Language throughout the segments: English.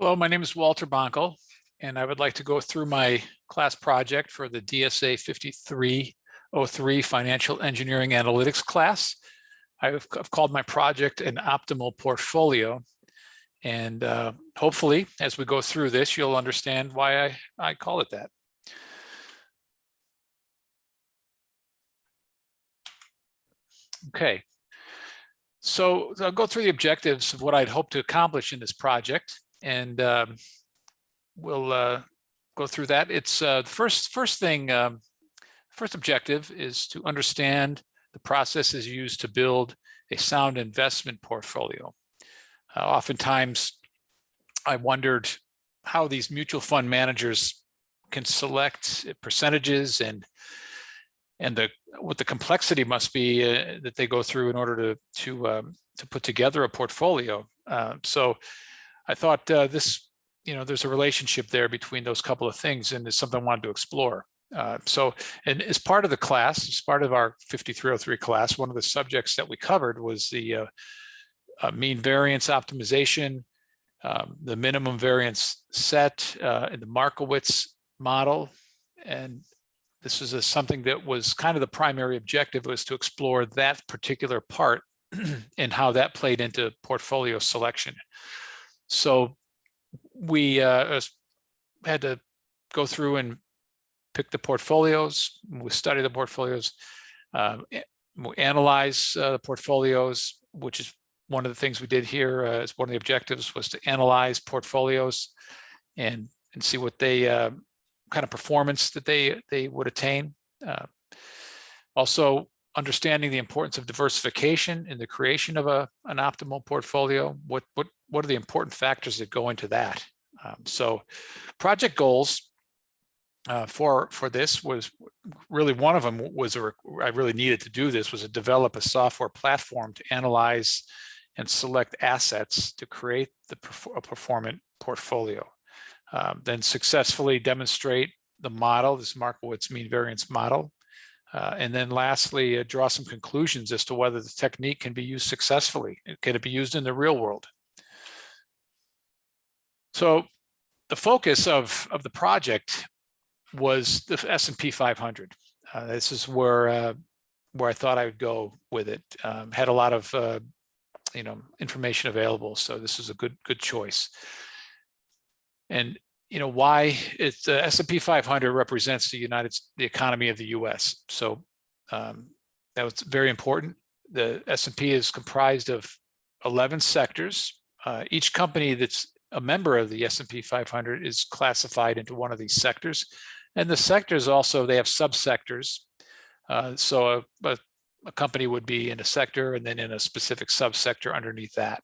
Hello, my name is Walter Boncal, and I would like to go through my class project for the DSA5303 Financial Engineering Analytics class. I've called my project an optimal portfolio. And hopefully, as we go through this, you'll understand why I call it that. Okay, so I'll go through the objectives of what I'd hope to accomplish in this project, and we'll go through that. It's the first objective is to understand the processes used to build a sound investment portfolio. Oftentimes, I wondered how these mutual fund managers can select percentages and what the complexity must be that they go through in order to put together a portfolio. So I thought there's a relationship there between those couple of things, and it's something I wanted to explore. And as part of the class, as part of our 5303 class, one of the subjects that we covered was the mean variance optimization, the minimum variance set, and the Markowitz model. And this is something that was kind of the primary objective, was to explore that particular part and how that played into portfolio selection. So we had to go through and pick the portfolios, we study the portfolios, we analyze the portfolios, which is one of the things we did here as one of the objectives, was to analyze portfolios and see what they kind of performance that they would attain. Also, understanding the importance of diversification in the creation of an optimal portfolio. What are the important factors that go into that? So project goals for this was really, one of them was, I really needed to do this, was to develop a software platform to analyze and select assets to create a performant portfolio. Then successfully demonstrate the model, this Markowitz mean variance model. And then lastly, draw some conclusions as to whether the technique can be used successfully. Can it be used in the real world? So the focus of the project was the S&P 500. This is where I thought I would go with it. Had a lot of information available, so this is a good choice. And why it's the S&P 500 represents the economy of the U.S. So that was very important. The S&P is comprised of 11 sectors. Each company that's a member of the S&P 500 is classified into one of these sectors, and the sectors also, they have subsectors. So a company would be in a sector and then in a specific subsector underneath that.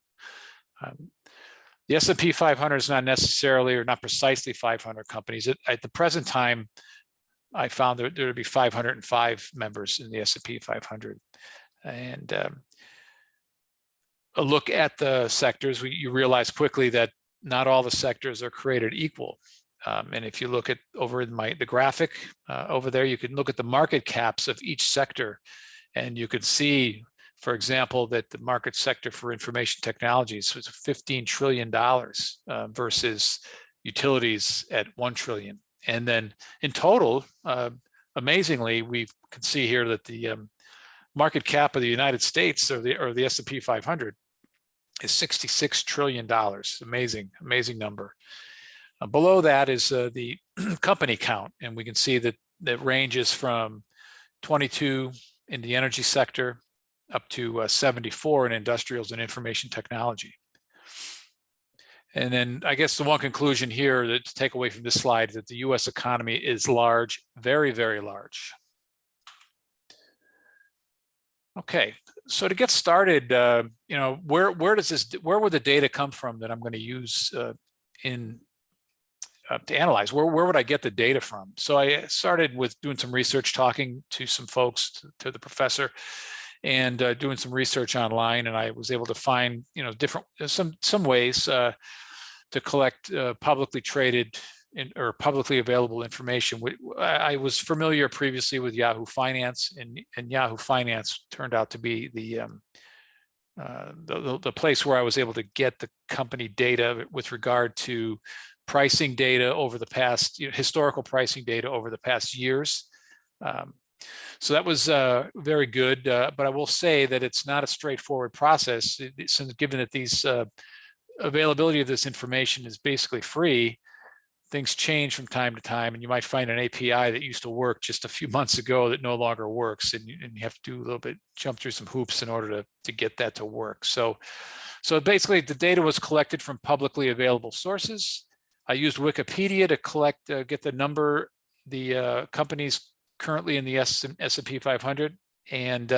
The S&P 500 is not necessarily, or not precisely, 500 companies. At the present time, I found there would be 505 members in the S&P 500. And a look at the sectors, you realize quickly that not all the sectors are created equal. And if you look at over in the graphic over there, you can look at the market caps of each sector, and you could see, for example, that the market sector for information technologies was $15 trillion versus utilities at $1 trillion. And then in total, amazingly, we can see here that the market cap of the United States, or the S&P 500, is $66 trillion. Amazing number. Below that is the company count, and we can see that that ranges from 22 in the energy sector up to 74 in industrials and information technology. And then I guess the one conclusion here to take away from this slide is that the U.S. economy is large, very, very large. Okay, so to get started, where would the data come from that I'm going to use to analyze? Where would I get the data from? So I started with doing some research, talking to some folks, to the professor, and doing some research online, and I was able to find some ways to collect publicly traded or publicly available information. I was familiar previously with Yahoo Finance, and Yahoo Finance turned out to be the the place where I was able to get the company data with regard to pricing data over the past, historical pricing data over the past years. So that was very good, but I will say that it's not a straightforward process, since given that these availability of this information is basically free. Things change from time to time, and you might find an API that used to work just a few months ago that no longer works, and you have to do a little bit, jump through some hoops in order to get that to work. So basically, the data was collected from publicly available sources. I used Wikipedia to collect, get the number, the companies currently in the S&P 500, and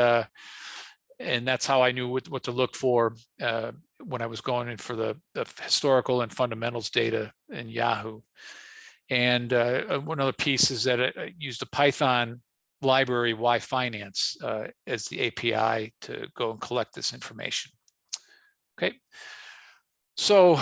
that's how I knew what to look for when I was going in for the historical and fundamentals data in Yahoo. And one other piece is that I used a Python library, Y-Finance, as the API to go and collect this information. Okay, so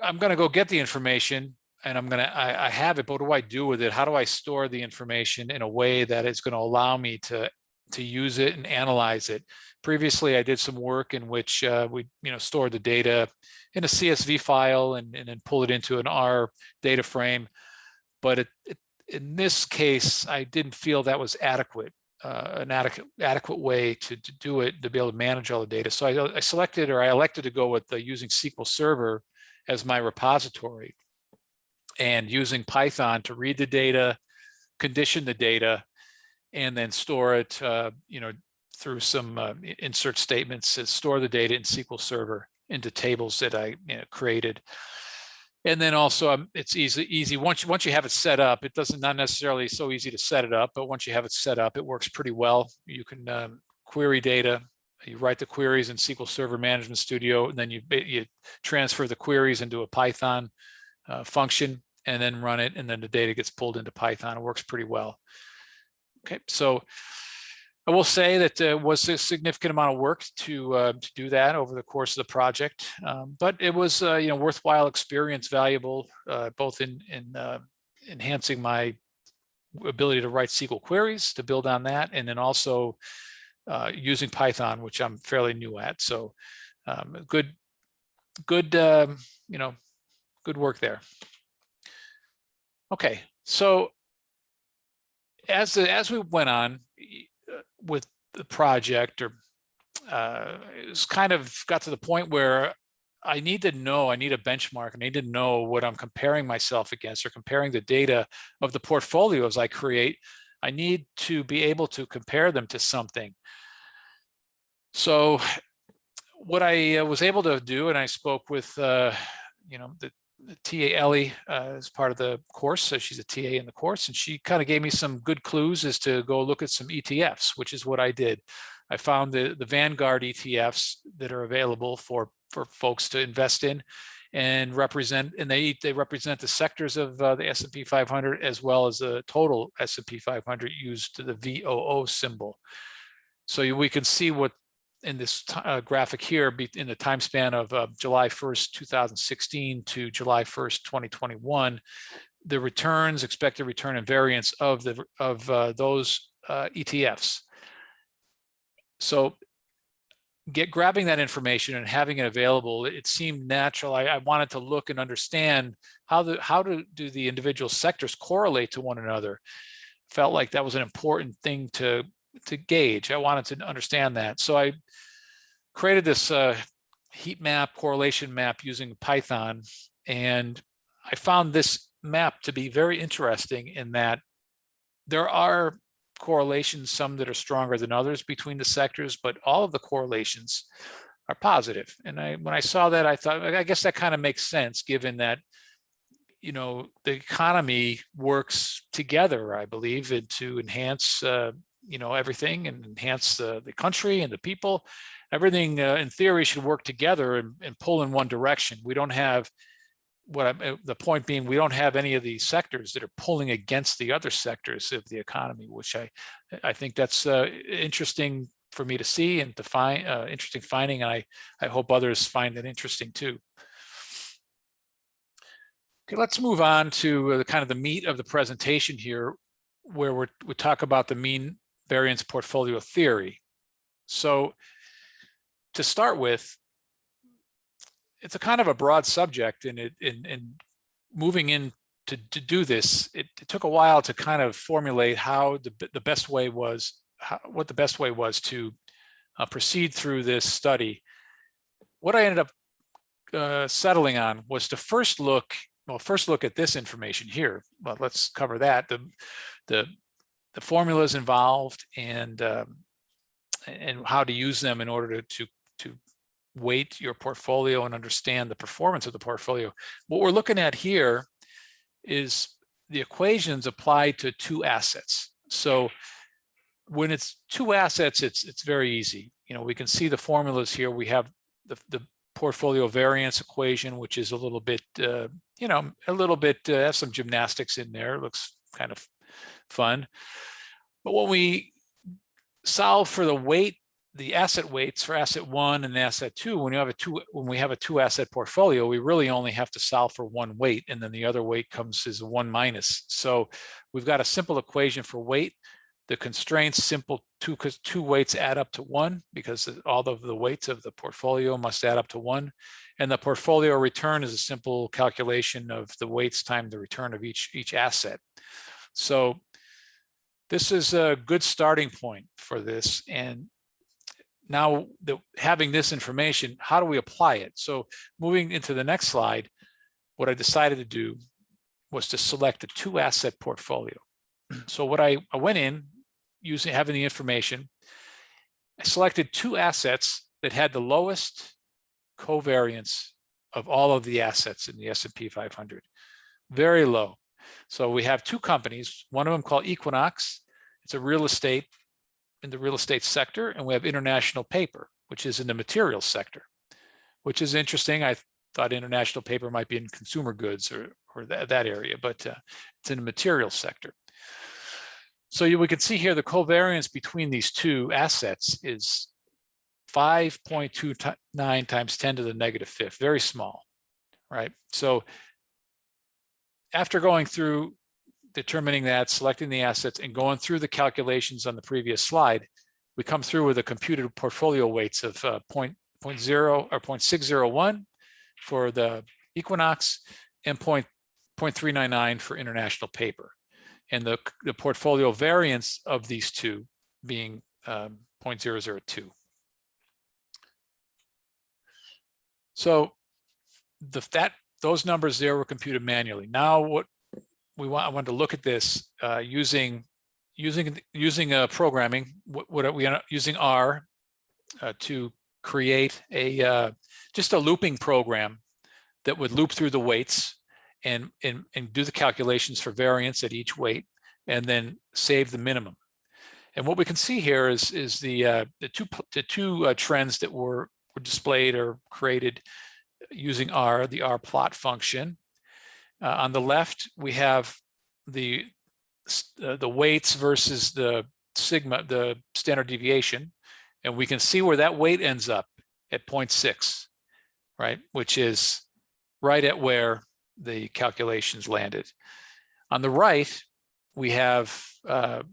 I'm going to go get the information, and I have it, but what do I do with it? How do I store the information in a way that is going to allow me to use it and analyze it? Previously, I did some work in which we stored the data in a CSV file and then pull it into an R data frame. But in this case, I didn't feel that was adequate, an adequate way to do it, to be able to manage all the data. So I elected to go with using SQL Server as my repository, and using Python to read the data, condition the data, and then store it, through some insert statements to store the data in SQL Server into tables that I created. And then also it's easy once you have it set up. It doesn't, not necessarily so easy to set it up, but once you have it set up, it works pretty well. You can query data. You write the queries in SQL Server Management Studio, and then you transfer the queries into a Python function, and then run it, and then the data gets pulled into Python. It works pretty well. Okay, so I will say that it was a significant amount of work to do that over the course of the project, but it was worthwhile experience, valuable, both in enhancing my ability to write SQL queries to build on that, and then also using Python, which I'm fairly new at. So good work there. Okay, so as we went on with the project, it was kind of got to the point where I need a benchmark. I need to know what I'm comparing myself against, or comparing the data of the portfolios I create. I need to be able to compare them to something. So what I was able to do, and I spoke with the TA Ellie as part of the course, so she's a TA in the course, and she kind of gave me some good clues as to go look at some ETFs, which is what I did. I found the Vanguard ETFs that are available for folks to invest in, and they represent the sectors of the S&P 500 as well as the total S&P 500, used the VOO symbol. So we can see what in this graphic here, in the time span of July 1st, 2016 to July 1st, 2021, the returns, expected return and variance of those ETFs. So grabbing that information and having it available, it seemed natural. I wanted to look and understand how do the individual sectors correlate to one another. Felt like that was an important thing to gauge. I wanted to understand that. So I created this heat map, correlation map using Python, and I found this map to be very interesting in that there are correlations, some that are stronger than others between the sectors, but all of the correlations are positive. And when I saw that, I thought, I guess that kind of makes sense, given that the economy works together, I believe, to enhance everything, and enhance the country and the people. Everything in theory should work together and pull in one direction. We don't have the point being, we don't have any of these sectors that are pulling against the other sectors of the economy, which I think that's interesting for me to see and to find, interesting finding. And I hope others find it interesting too. Okay, let's move on to kind of the meat of the presentation here, where we talk about the mean variance portfolio theory. So to start with, it's a kind of a broad subject, and in moving in to do this, it took a while to kind of formulate how the best way was, what the best way was to proceed through this study. What I ended up settling on was to first look at this information here. Well, let's cover that. The formulas involved and how to use them in order to weight your portfolio and understand the performance of the portfolio. What we're looking at here is the equations applied to two assets. So when it's two assets, it's very easy. You know, we can see the formulas here. We have the portfolio variance equation, which is a little bit, you know, has some gymnastics in there. It looks kind of fun. But when we solve for the asset weights for asset one and asset two, when we have a two asset portfolio, we really only have to solve for one weight, and then the other weight comes as a 1 minus. So we've got a simple equation for weight. The constraints simple, because two weights add up to 1, because all of the weights of the portfolio must add up to 1. And the portfolio return is a simple calculation of the weights times the return of each asset. So this is a good starting point for this. And now having this information, how do we apply it? So moving into the next slide, what I decided to do was to select a two asset portfolio. So what I went in having the information, I selected two assets that had the lowest covariance of all of the assets in the S&P 500, very low. So we have two companies, one of them called Equinox. It's a real estate in the real estate sector, and we have International Paper, which is in the materials sector, which is interesting. I thought International Paper might be in consumer goods or that area, but it's in the materials sector. So we can see here the covariance between these two assets is 5.29 times 10 to the negative fifth, very small, right? So after going through determining that, selecting the assets, and going through the calculations on the previous slide, we come through with a computed portfolio weights of 0.601 for the Equinox and 0.399 for International Paper, and the portfolio variance of these two being 0.002. So those numbers there were computed manually. Now what I wanted to look at this using programming. What we are using R to create just a looping program that would loop through the weights and do the calculations for variance at each weight, and then save the minimum. And what we can see here is the two trends that were displayed or created using R, the R plot function. On the left, we have the weights versus the sigma, the standard deviation, and we can see where that weight ends up at 0.6, right? Which is right at where the calculations landed. On the right, we have the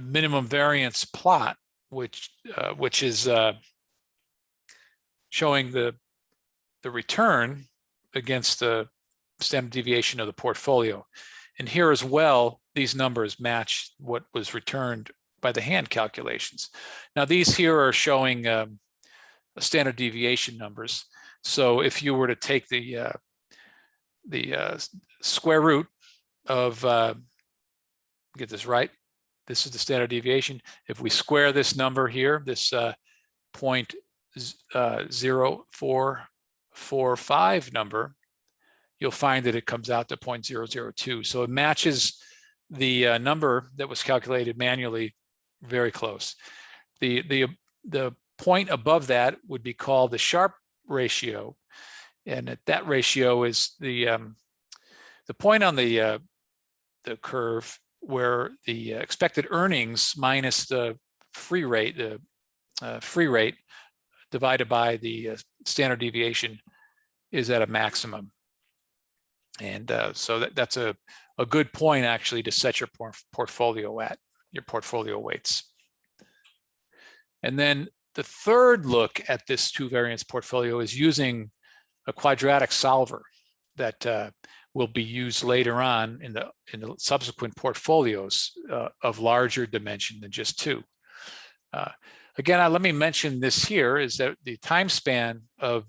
minimum variance plot, which is showing the return against the standard deviation of the portfolio. And here as well, these numbers match what was returned by the hand calculations. Now these here are showing standard deviation numbers. So if you were to take the square root of, get this right, this is the standard deviation. If we square this number here, this 0.0445 number, you'll find that it comes out to 0.002. So it matches the number that was calculated manually very close. The point above that would be called the Sharpe ratio, and that ratio is the point on the curve where the expected earnings minus the free rate, divided by the standard deviation is at a maximum. And so that's a good point actually to set your portfolio at, your portfolio weights. And then the third look at this two variance portfolio is using a quadratic solver that will be used later on in the subsequent portfolios of larger dimension than just two. Again, let me mention this here is that the time span of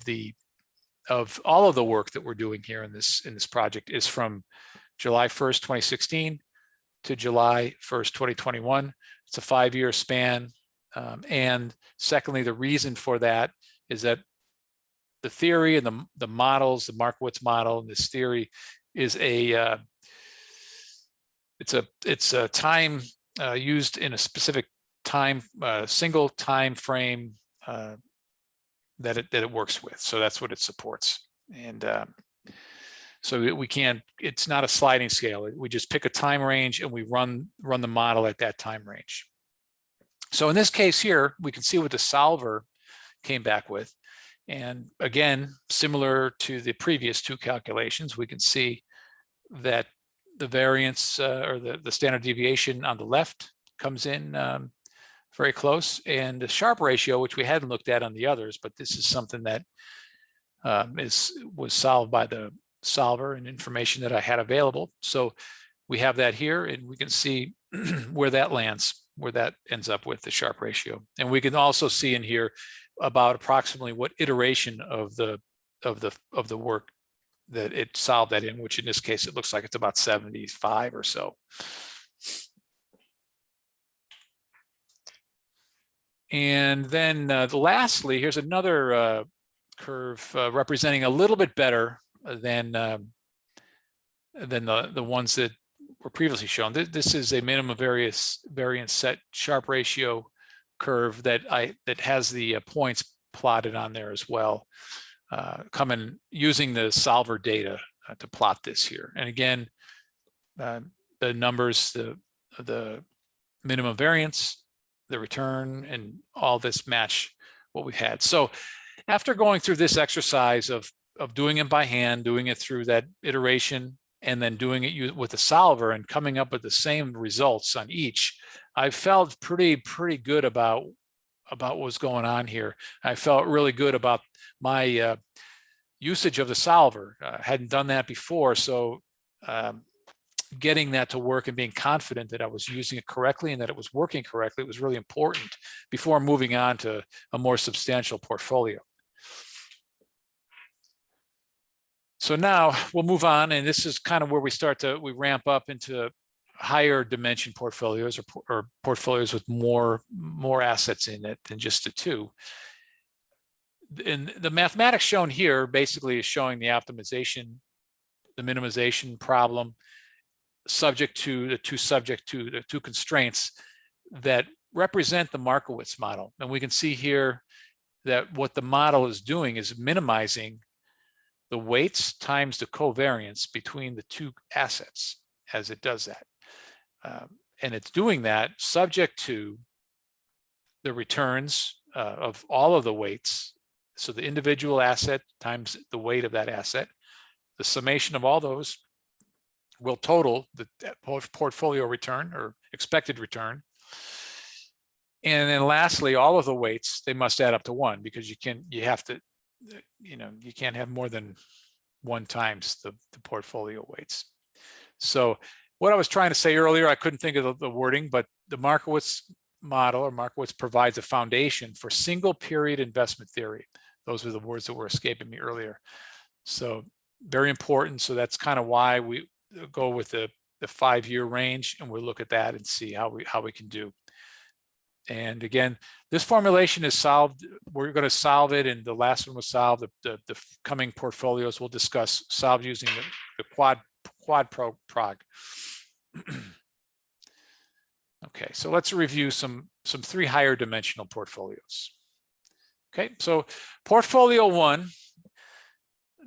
all of the work that we're doing here in this project is from July 1st, 2016 to July 1st, 2021. It's a 5-year span. And secondly, the reason for that is that the theory and the models, the Markowitz model, and this theory is it's a time used in a specific time, single time frame that it works with. So that's what it supports. And so we can't, it's not a sliding scale. We just pick a time range and we run the model at that time range. So in this case here, we can see what the solver came back with. And again, similar to the previous two calculations, we can see that the variance or the standard deviation on the left comes in very close, and the Sharpe ratio, which we hadn't looked at on the others, but this is something that was solved by the solver and information that I had available. So we have that here, and we can see where that lands, where that ends up with the Sharpe ratio. And we can also see in here about approximately what iteration of the work that it solved that in, which in this case it looks like it's about 75 or so. And then lastly, here's another curve representing a little bit better than the ones that were previously shown. This is a minimum variance set Sharpe ratio curve that has the points plotted on there as well, coming using the solver data to plot this here. And again, the numbers, the minimum variance, the return, and all this match what we had. So after going through this exercise of doing it by hand, doing it through that iteration, and then doing it with the solver and coming up with the same results on each, I felt pretty good about what was going on here. I felt really good about my usage of the solver. I hadn't done that before, so getting that to work and being confident that I was using it correctly and that it was working correctly was really important before moving on to a more substantial portfolio. So now we'll move on, and this is kind of where we ramp up into higher dimension portfolios or portfolios with more assets in it than just the two. And the mathematics shown here basically is showing the optimization, the minimization problem, subject to the two constraints that represent the Markowitz model. And we can see here that what the model is doing is minimizing the weights times the covariance between the two assets as it does that. And it's doing that subject to the returns of all of the weights. So the individual asset times the weight of that asset, the summation of all those will total the portfolio return or expected return. And then lastly, all of the weights, they must add up to 1, because you can't have more than 1 times the portfolio weights. So what I was trying to say earlier, I couldn't think of the wording, but the Markowitz model, or Markowitz, provides a foundation for single period investment theory. Those were the words that were escaping me earlier. So very important. So that's kind of why we go with the 5-year range, and we'll look at that and see how we can do. And again, this formulation is solved. We're going to solve it, and the last one was solved. The coming portfolios we'll discuss solved using the quad prog. Okay, so let's review some 3 higher dimensional portfolios. Okay, so portfolio 1.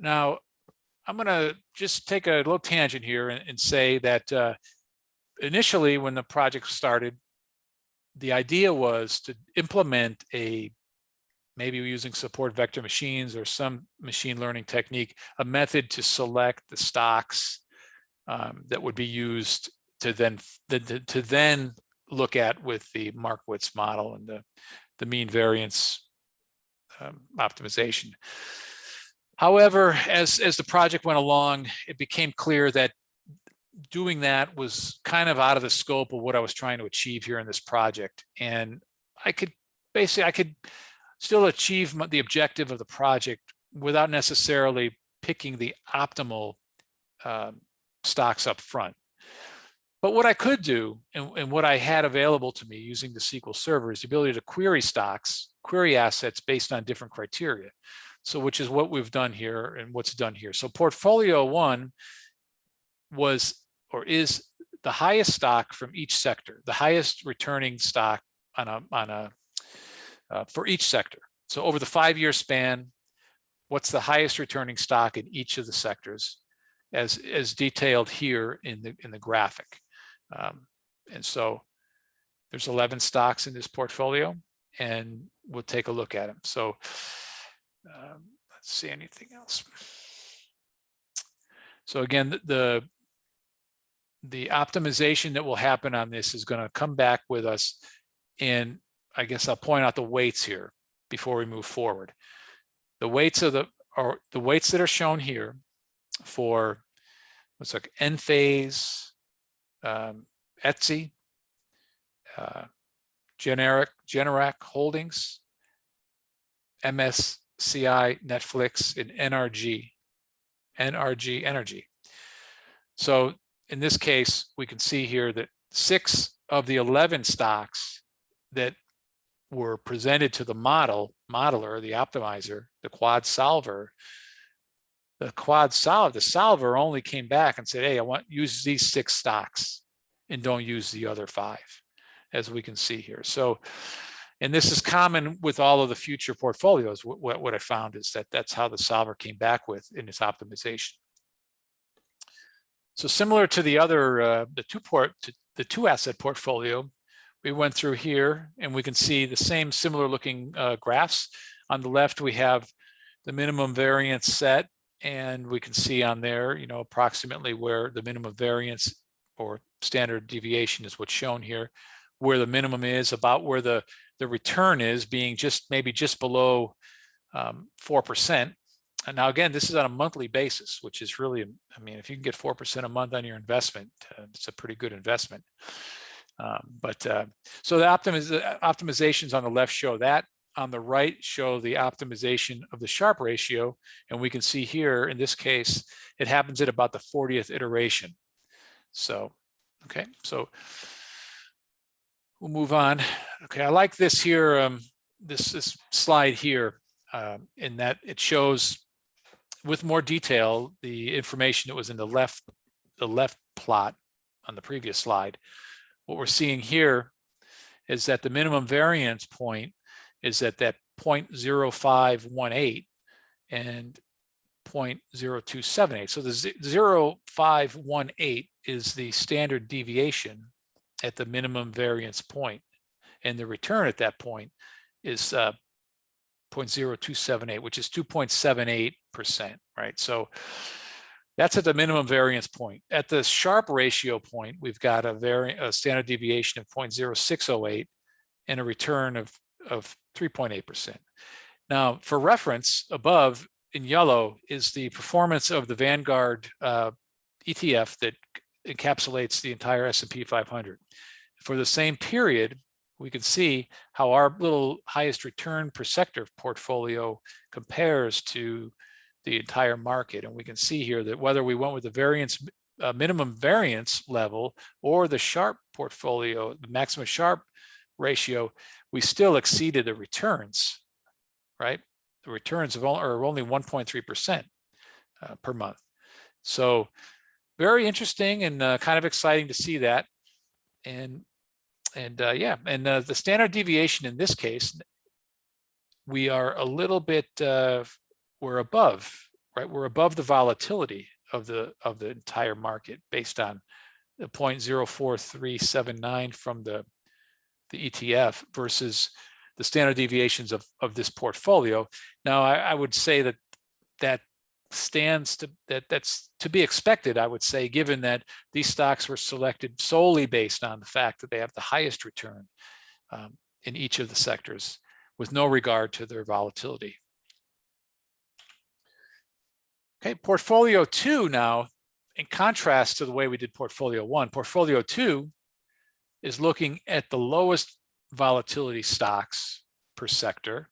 Now, I'm going to just take a little tangent here and say that initially when the project started, the idea was to implement maybe using support vector machines or some machine learning technique, a method to select the stocks that would be used to then look at with the Markowitz model and the mean variance optimization. However, as the project went along, it became clear that doing that was kind of out of the scope of what I was trying to achieve here in this project. And I could still achieve the objective of the project without necessarily picking the optimal stocks up front. But what I could do, and what I had available to me using the SQL Server, is the ability to query stocks, query assets based on different criteria. So which is what we've done here and what's done here. So portfolio one was, or is, the highest stock from each sector, the highest returning stock for each sector. So over the 5-year span, what's the highest returning stock in each of the sectors, as detailed here in the graphic. And so there's 11 stocks in this portfolio, and we'll take a look at them. So let's see, anything else. So again, the optimization that will happen on this is going to come back with us, and I guess I'll point out the weights here before we move forward. The weights of the weights that are shown here for what's like Enphase, Etsy, Generac Holdings, MSCI, Netflix, and NRG Energy. So in this case, we can see here that 6 of the 11 stocks that were presented to the modeler, the optimizer, the quad solver, the solver only came back and said, hey, I want use these 6 stocks and don't use the other 5, as we can see here. So, and this is common with all of the future portfolios. What I found is that that's how the solver came back with in its optimization. So similar to the other, the 2 asset portfolio, we went through here and we can see the same similar looking graphs. On the left, we have the minimum variance set, and we can see on there, you know, approximately where the minimum variance or standard deviation is what's shown here, where the minimum is, about where the return is, being maybe just below 4%. And now again, this is on a monthly basis, which is really, I mean, if you can get 4% a month on your investment, it's a pretty good investment. So the optimizations on the left show that. On the right show the optimization of the Sharpe ratio, and we can see here in this case it happens at about the 40th iteration. So okay, so we'll move on. Okay, I like this here, this slide here, in that it shows with more detail the information that was in the left plot on the previous slide. What we're seeing here is that the minimum variance point is at that 0.0518 and 0.0278. So the 0.0518 is the standard deviation at the minimum variance point, and the return at that point is 0.0278, which is 2.78%, right? So that's at the minimum variance point. At the Sharpe ratio point, we've got a standard deviation of 0.0608 and a return of 3.8%. Now, for reference, above in yellow is the performance of the Vanguard ETF that encapsulates the entire S&P 500. For the same period, we can see how our little highest return per sector portfolio compares to the entire market. And we can see here that whether we went with the variance minimum variance level or the Sharpe portfolio, the maximum Sharpe ratio, we still exceeded the returns, right? The returns are only 1.3% per month. So very interesting and kind of exciting to see that. And the standard deviation in this case, we are a little bit, we're above, right? We're above the volatility of the entire market based on the 0.04379 from the ETF versus the standard deviations of this portfolio. Now, I would say that's to be expected, I would say, given that these stocks were selected solely based on the fact that they have the highest return in each of the sectors. with no regard to their volatility. Okay, portfolio 2 now, in contrast to the way we did portfolio 1, portfolio 2 is looking at the lowest volatility stocks per sector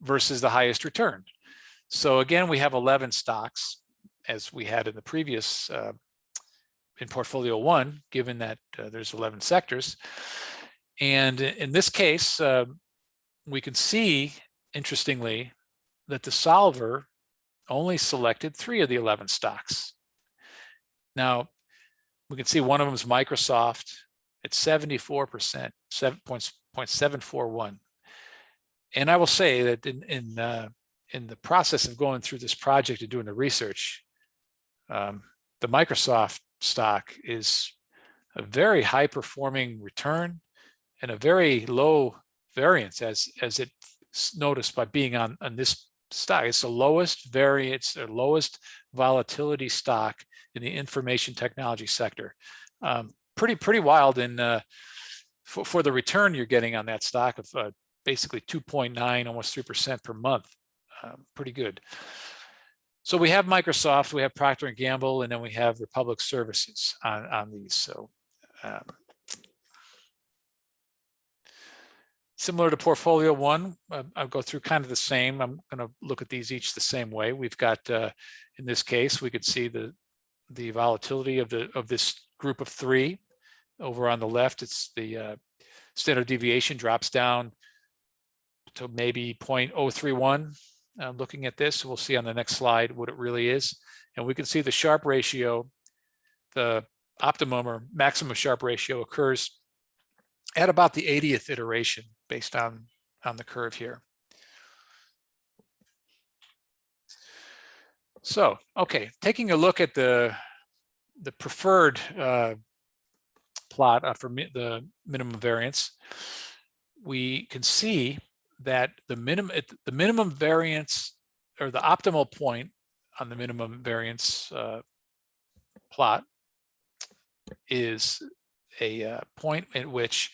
versus the highest return. So again, we have 11 stocks as we had in the previous, in portfolio 1, given that there's 11 sectors. And in this case, we can see, interestingly, that the solver only selected 3 of the 11 stocks. Now, we can see one of them is Microsoft at 74%, 7.741. And I will say that in the process of going through this project and doing the research, the Microsoft stock is a very high performing return and a very low variance as it's noticed by being on this stock. It's the lowest variance or lowest volatility stock in the information technology sector. Pretty wild in for the return you're getting on that stock of basically 2.9, almost 3% per month. Pretty good. So we have Microsoft, we have Procter & Gamble, and then we have Republic Services on these. So similar to portfolio 1, I'll go through kind of the same. I'm going to look at these each the same way. We've got, in this case, we could see the volatility of this group of 3. Over on the left, it's the standard deviation drops down to maybe 0.031. Looking at this, we'll see on the next slide what it really is. And we can see the Sharpe ratio, the optimum or maximum Sharpe ratio occurs at about the 80th iteration based on the curve here. So, okay, taking a look at the preferred plot for the minimum variance, we can see that the minimum variance, or the optimal point on the minimum variance plot, is a point at which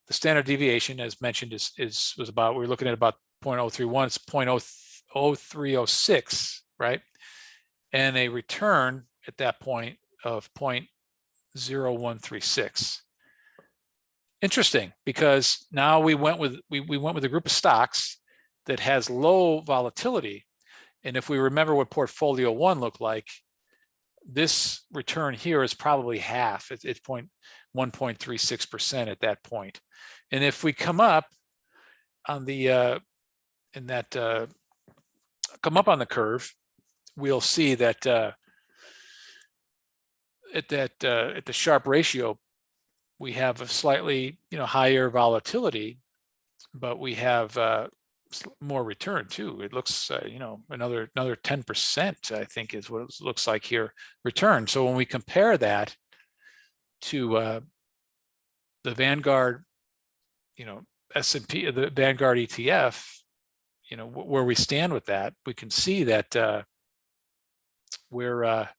the standard deviation, as mentioned, was about, we're looking at about 0.031. It's 0.0306, right? And a return at that point of 0.0136. Interesting, because now we went with a group of stocks that has low volatility, and if we remember what portfolio 1 looked like, this return here is probably half. It's 1.36% at that point. And if we come up on the come up on the curve, we'll see that at the Sharpe ratio, we have a slightly higher volatility, but we have more return too. It looks another 10%, I think, is what it looks like here, return. So when we compare that to the Vanguard, S&P, the Vanguard ETF, where we stand with that, we can see that where our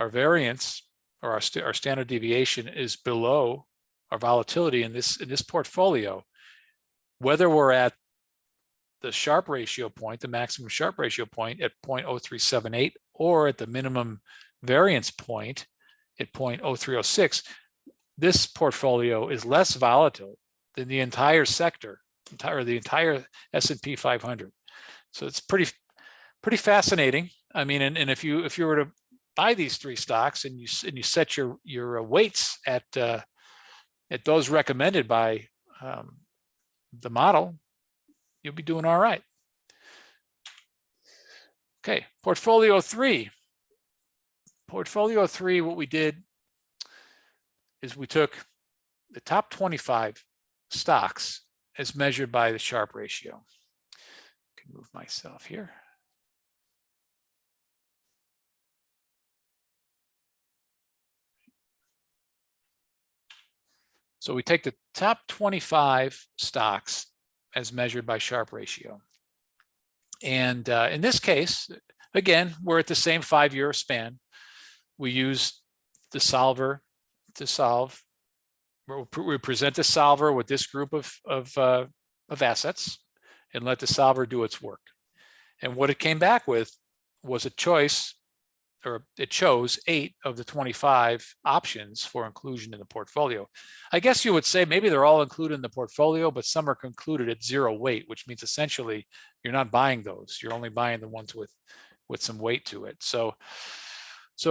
variance, or our standard deviation, is below our volatility in this portfolio, whether we're at the Sharpe ratio point, the maximum Sharpe ratio point at 0.0378, or at the minimum variance point at 0.0306, this portfolio is less volatile than the entire sector, the entire S&P 500. So it's pretty fascinating. I mean, and if you were to buy these 3 stocks and you set your weights at those recommended by the model, you'll be doing all right. Okay, portfolio 3. Portfolio 3, what we did is we took the top 25 stocks as measured by the Sharpe ratio. I can move myself here. So we take the top 25 stocks as measured by Sharpe ratio. And in this case, again, we're at the same 5-year span. We use the solver to solve we present the solver with this group of assets and let the solver do its work. And what it came back with was a choice, or it chose 8 of the 25 options for inclusion in the portfolio. I guess you would say maybe they're all included in the portfolio, but some are concluded at 0 weight, which means essentially you're not buying those. You're only buying the ones with some weight to it. So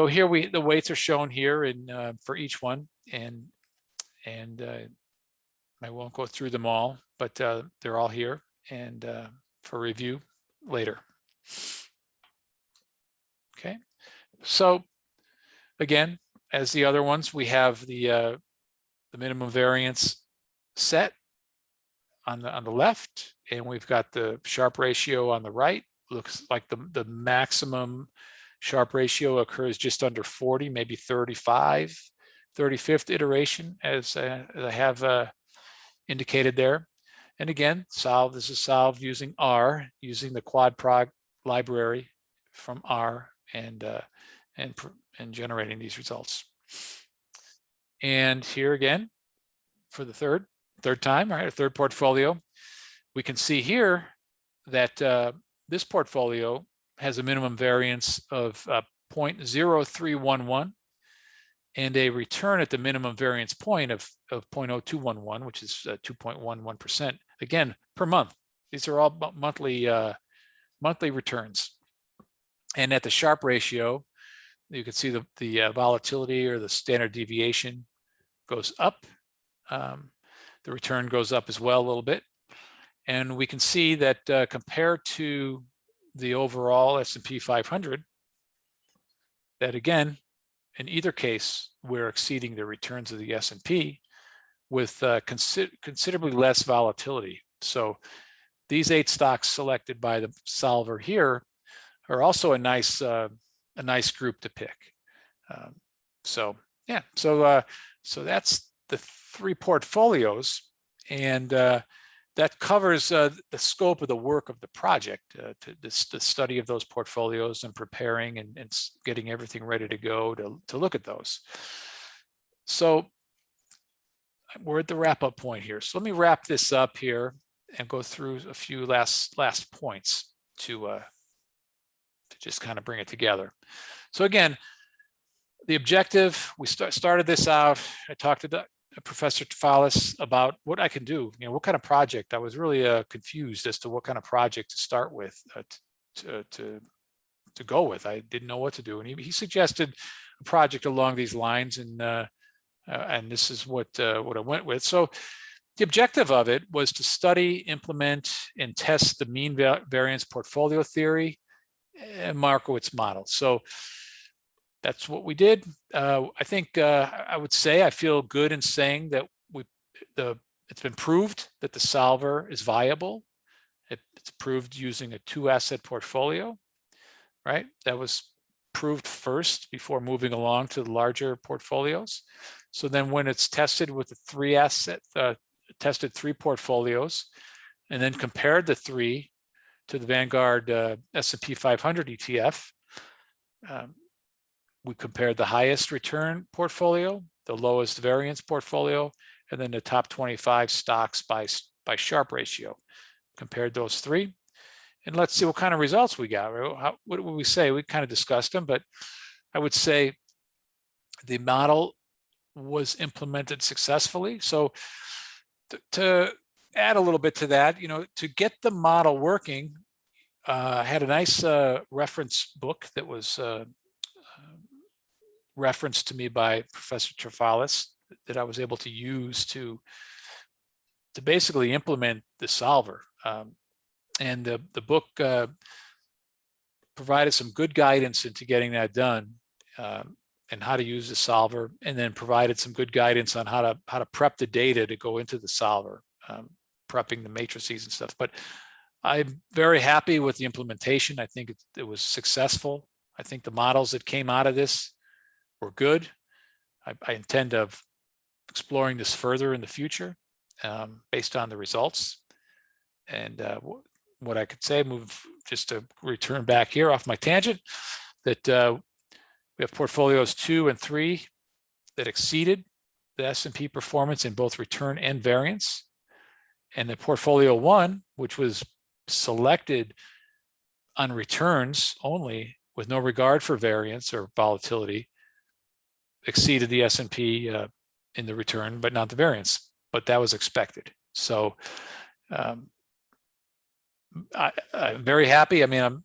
here the weights are shown here in for each one, and I won't go through them all, but they're all here and for review later. Okay. So again, as the other ones, we have the minimum variance set on the left, and we've got the Sharpe ratio on the right. Looks like the maximum Sharpe ratio occurs just under 40, maybe 35th iteration, as I have indicated there. And again, this is solved using R, using the quadprog library from R, and generating these results. And here again, for the third time, right, a third portfolio, we can see here that this portfolio has a minimum variance of 0.0311 and a return at the minimum variance point of 0.0211, which is 2.11%, again, per month. These are all monthly returns. And at the Sharpe ratio, you can see the volatility or the standard deviation goes up. The return goes up as well a little bit. And we can see that compared to the overall S&P 500, that again, in either case, we're exceeding the returns of the S&P with considerably less volatility. So these 8 stocks selected by the solver here are also a nice group to pick. So yeah, so that's the 3 portfolios, and that covers the scope of the work of the project, the study of those portfolios and preparing and getting everything ready to go to look at those. So we're at the wrap-up point here. So let me wrap this up here and go through a few last points to just kind of bring it together. So again, the objective, we started this out. I talked to Professor Tafalis about what I can do, what kind of project. I was really confused as to what kind of project to start with, to go with. I didn't know what to do, and he suggested a project along these lines, and this is what I went with. So the objective of it was to study, implement, and test the mean variance portfolio theory and Markowitz model. So that's what we did. I think I would say I feel good in saying that it's been proved that the solver is viable. It's proved using a 2-asset portfolio, right? That was proved first before moving along to the larger portfolios. So then when it's tested with the 3-asset, tested 3 portfolios, and then compared the 3 to the Vanguard S&P 500 ETF, we compared the highest return portfolio, the lowest variance portfolio, and then the top 25 stocks by Sharpe ratio. Compared those 3, and let's see what kind of results we got. What would we say? We kind of discussed them, but I would say the model was implemented successfully. So to add a little bit to that, to get the model working, I had a nice reference book that was referenced to me by Professor Tafalis that I was able to use to basically implement the solver. And the book provided some good guidance into getting that done, and how to use the solver, and then provided some good guidance on how to prep the data to go into the solver, prepping the matrices and stuff. But I'm very happy with the implementation. I think it was successful. I think the models that came out of this were good. I intend of exploring this further in the future based on the results. And what I could say, just to return back here off my tangent, that we have portfolios 2 and 3 that exceeded the S&P performance in both return and variance. And the portfolio one, which was selected on returns only with no regard for variance or volatility, exceeded the S&P in the return, but not the variance. But that was expected. So I'm very happy. I mean,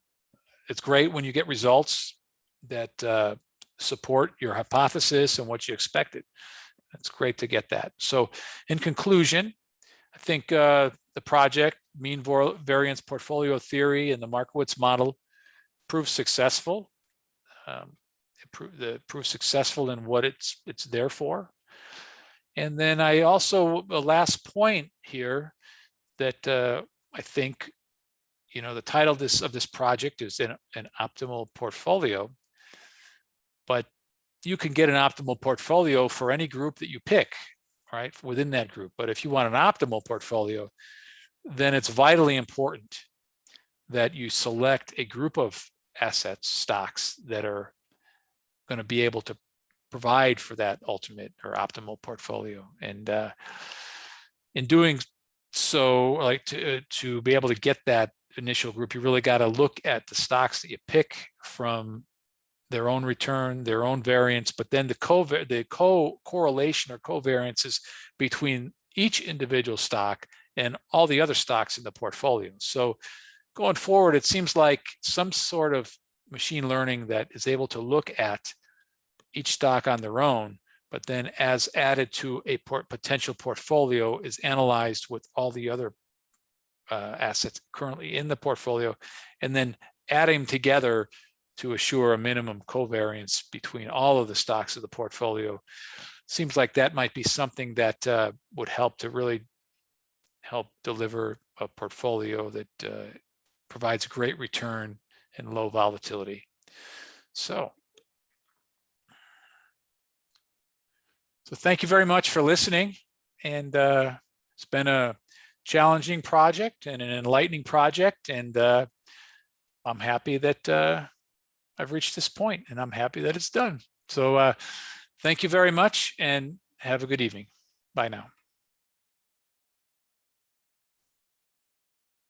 it's great when you get results that support your hypothesis and what you expected. It's great to get that. So in conclusion, I think the project, mean variance portfolio theory and the Markowitz model, proved successful. It proved successful in what it's there for. And then I also, the last point here that I think, you know, the title of this project is an optimal portfolio, but you can get an optimal portfolio for any group that you pick, right, within that group. But if you want an optimal portfolio, then it's vitally important that you select a group of assets, stocks, that are going to be able to provide for that ultimate or optimal portfolio. And in doing so, like to be able to get that initial group, you really got to look at the stocks that you pick from their own return, their own variance, but then the correlation or covariances between each individual stock and all the other stocks in the portfolio. So going forward, it seems like some sort of machine learning that is able to look at each stock on their own, but then as added to a potential portfolio is analyzed with all the other assets currently in the portfolio, and then adding together to assure a minimum covariance between all of the stocks of the portfolio. Seems like that might be something that would help to really help deliver a portfolio that provides great return and low volatility. So thank you very much for listening. And it's been a challenging project and an enlightening project. And I'm happy that I've reached this point, and I'm happy that it's done. So thank you very much and have a good evening. Bye now.